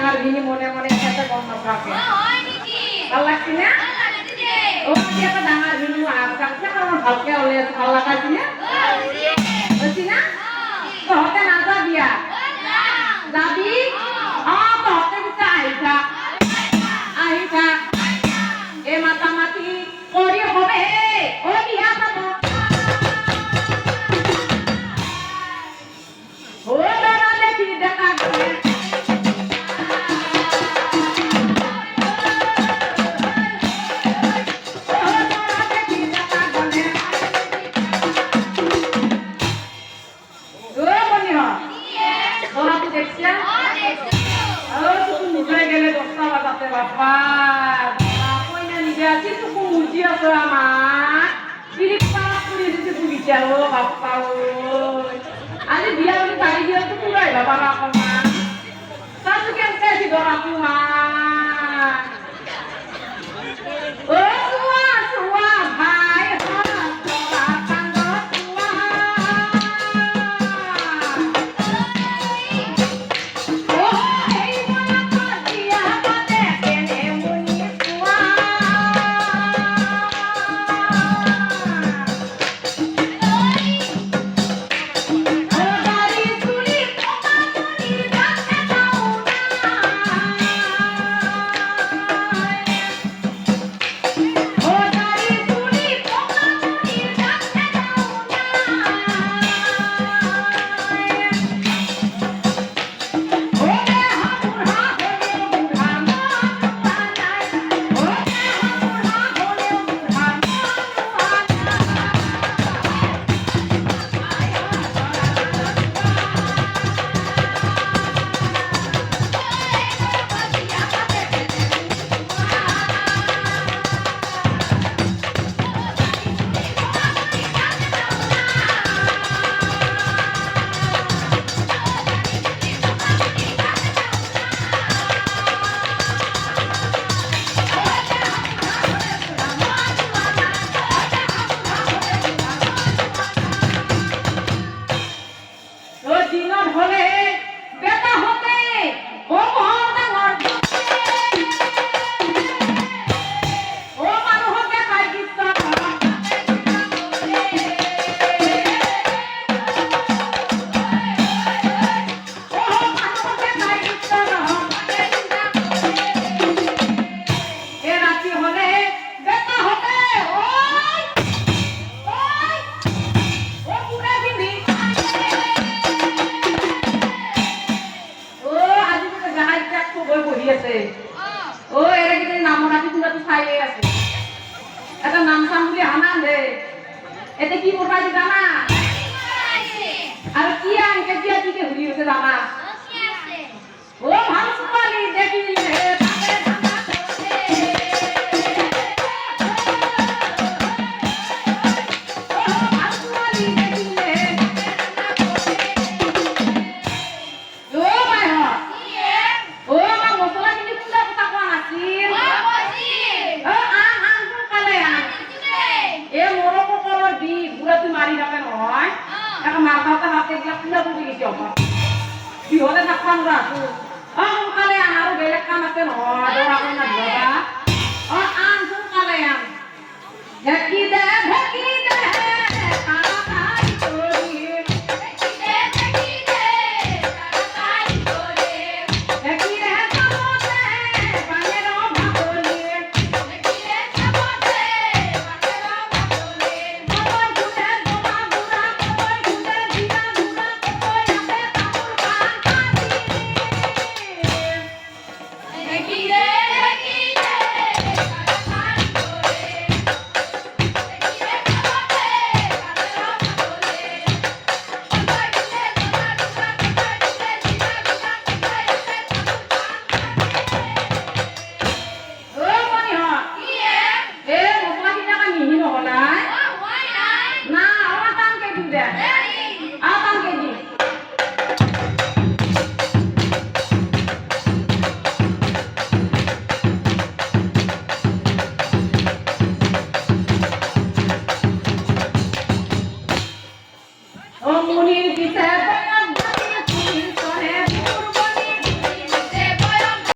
ডাঙৰ ভিনি মনে মনে খেতে গম নাপাকে ভাল লাগছি না ও এটা ডাঙৰ ভিনি আজকাল আমার ভালকে হলে ভাল লাগাছি না বুঝছি না তহতে না যাবিয়া যাবি তহতে কিছু আহিছা এ মাতামাতি করি হবে ও বিয়া যাব ও দাঁড়া দেখি দেখা করে বাবা কইনা নিজে আছি তো মুরগি আছে আমার পিরিক পাড়া করে দিতে পুলিশ ও বাবা আরে বিয়া বলে গাড়ি দিয়ে তো পুরাই বাবা রাখমা সাসু কেন কাছে ধরা পুমা ও সুয়া সুয়া ভাই ও এর কি নাম রাখি তোমরা তো খাইয়ে আছে এটা নাম সামলি আনা দে এতে কি মোটা দি জানা আর কি আনকে দিয়া দিকে হুড়ি হইছে জানা ও ভালো সুপালি দেখিলে তাতে ধান্দা বিহলে থাকবান রাখো সোনকালে আন আৰু বেলেগ কাম আছে নহয় দৰা কইনা বিয়া আন সোনকালে আন ঢেকি দে